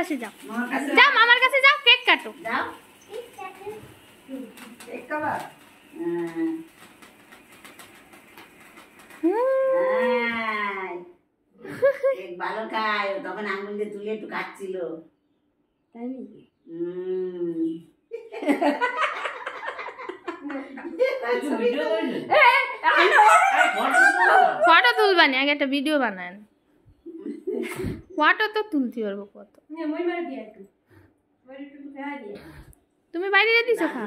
কাছে যাও, যাও মামার কাছে যাও, কেক কাটো। যাও কেক খাবা? কেক ভালো খায়, তখন আঙুল দিয়ে তুলে একটু কাটছিল। তাই নাকি? ফটো তুলবানি, আগে একটা ভিডিও বানান। ফটো তো তুলতে পারবো কত। তুমি বাইরে দিছো খা।